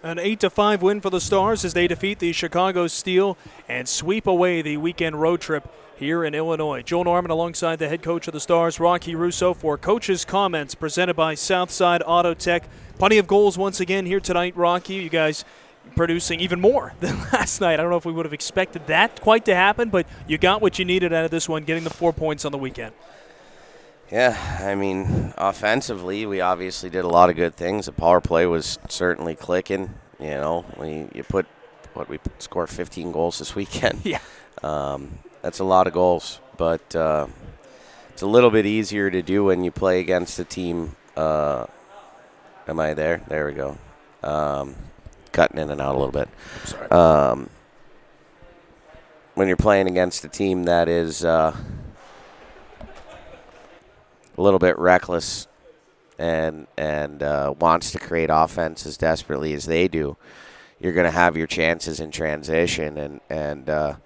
An 8-5 win for the Stars as they defeat the Chicago Steel and sweep away the weekend road trip here in Illinois. Joe Norman alongside the head coach of the Stars, Rocky Russo, for Coach's Comments presented by Southside Auto Tech. Plenty of goals once again here tonight, Rocky. You guys producing even more than last night. I don't know if we would have expected that quite to happen, but you got what you needed out of this one, getting the 4 points on the weekend. Yeah, I mean, offensively, we obviously did a lot of good things. The power play was certainly clicking. You know, we scored 15 goals this weekend. Yeah. That's a lot of goals, but it's a little bit easier to do when you play against a team. Am I there? There we go. Cutting in and out a little bit. I'm sorry. When you're playing against a team that is a little bit reckless and wants to create offense as desperately as they do, you're going to have your chances in transition. And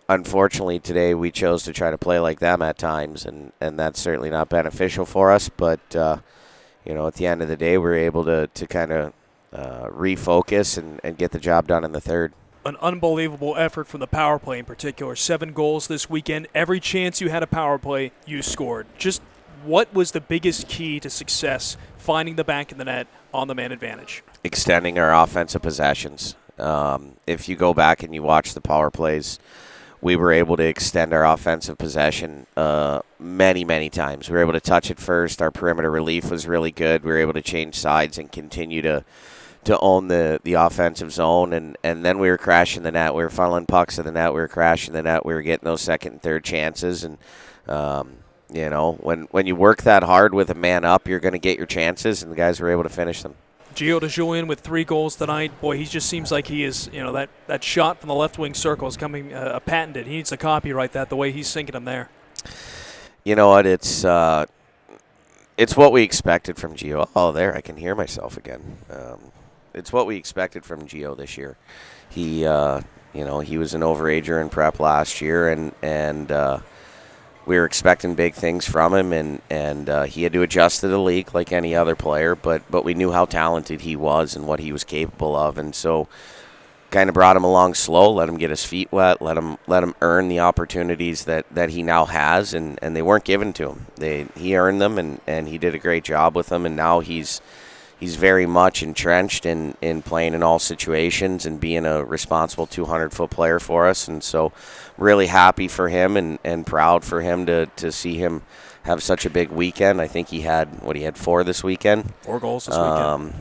unfortunately today we chose to try to play like them at times, and that's certainly not beneficial for us. But, at the end of the day, we're able to kind of refocus and get the job done in the third. An unbelievable effort from the power play in particular. 7 goals this weekend. Every chance you had a power play, you scored. Just what was the biggest key to success finding the back of the net on the man advantage? Extending our offensive possessions. If you go back and you watch the power plays, we were able to extend our offensive possession many, many times. We were able to touch it first. Our perimeter relief was really good. We were able to change sides and continue to own the offensive zone. And then we were crashing the net. We were funneling pucks in the net. We were crashing the net. We were getting those second and third chances. And, when you work that hard with a man up, you're going to get your chances, and the guys were able to finish them. Gio DeJulian with 3 goals tonight. Boy, he just seems like he is, that shot from the left wing circle is coming patented. He needs to copyright that the way he's sinking them there. You know what? It's what we expected from Gio. Oh, there, I can hear myself again. It's what we expected from Gio this year. He, he was an overager in prep last year, and we were expecting big things from him, and he had to adjust to the league like any other player, but we knew how talented he was and what he was capable of, and so kind of brought him along slow, let him get his feet wet, let him earn the opportunities that he now has, and they weren't given to him. He earned them, and he did a great job with them, and now he's very much entrenched in playing in all situations and being a responsible 200-foot player for us. And so really happy for him and proud for him to see him have such a big weekend. I think he had 4 this weekend. 4 goals this weekend.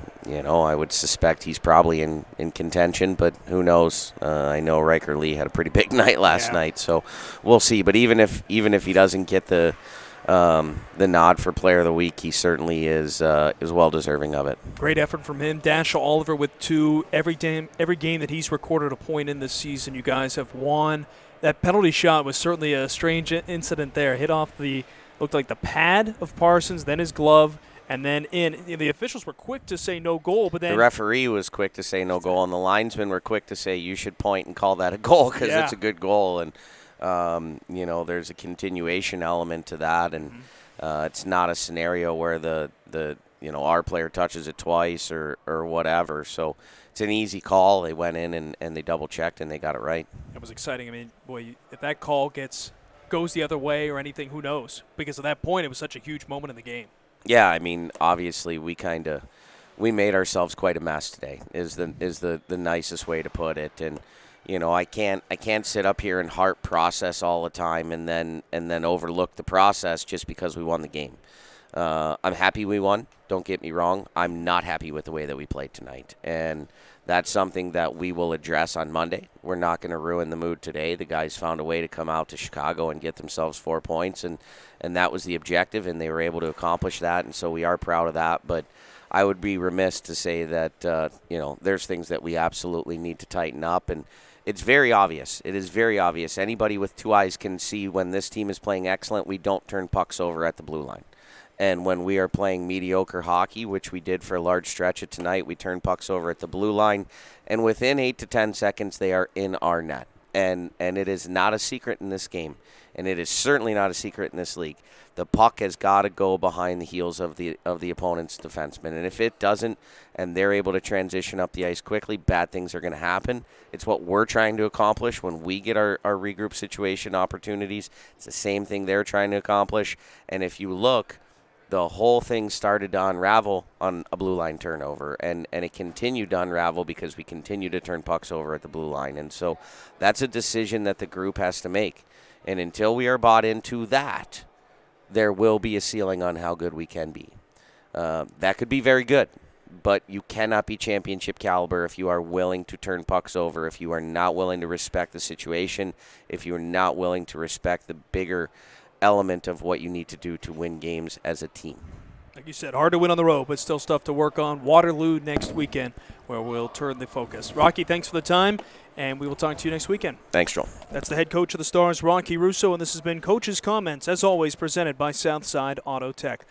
I would suspect he's probably in contention, but who knows? I know Riker Lee had a pretty big night last night, so we'll see. But even if he doesn't get the nod for Player of the Week, he certainly is well deserving of it. Great effort from him. Dashiell Oliver with 2. Every game that he's recorded a point in this season, you guys have won. That penalty shot was certainly a strange incident there. Hit off looked like the pad of Parsons, then his glove, and then in. The officials were quick to say no goal, but then the referee was quick to say no goal, and the linesmen were quick to say you should point and call that a goal because it's a good goal. And there's a continuation element to that, and it's not a scenario where the our player touches it twice or whatever. So it's an easy call. They went in and they double checked and they got it right. It was exciting. I mean, boy, if that call goes the other way or anything, who knows? Because at that point, it was such a huge moment in the game. Yeah, I mean, obviously we made ourselves quite a mess today. Is the nicest way to put it. And I can't sit up here and heart process all the time and then overlook the process just because we won the game. I'm happy we won. Don't get me wrong. I'm not happy with the way that we played tonight, and that's something that we will address on Monday. We're not going to ruin the mood today. The guys found a way to come out to Chicago and get themselves 4 points, and that was the objective, and they were able to accomplish that, and so we are proud of that. But I would be remiss to say that there's things that we absolutely need to tighten up, and it's very obvious. It is very obvious. Anybody with 2 eyes can see when this team is playing excellent, we don't turn pucks over at the blue line. And when we are playing mediocre hockey, which we did for a large stretch of tonight, we turn pucks over at the blue line. And within 8 to 10 seconds, they are in our net. And it is not a secret in this game, and it is certainly not a secret in this league. The puck has got to go behind the heels of the opponent's defenseman, and if it doesn't, and they're able to transition up the ice quickly, bad things are going to happen. It's what we're trying to accomplish when we get our regroup situation opportunities. It's the same thing they're trying to accomplish, and if you look, the whole thing started to unravel on a blue line turnover, and it continued to unravel because we continue to turn pucks over at the blue line. And so that's a decision that the group has to make. And until we are bought into that, there will be a ceiling on how good we can be. That could be very good, but you cannot be championship caliber if you are willing to turn pucks over, if you are not willing to respect the situation, if you are not willing to respect the bigger element of what you need to do to win games as a team. Like you said, hard to win on the road, but still stuff to work on. Waterloo next weekend, where we'll turn the focus. Rocky, thanks for the time, and we will talk to you next weekend. Thanks, Joel. That's the head coach of the Stars, Rocky Russo, and this has been Coach's Comments, as always, presented by Southside Auto Tech.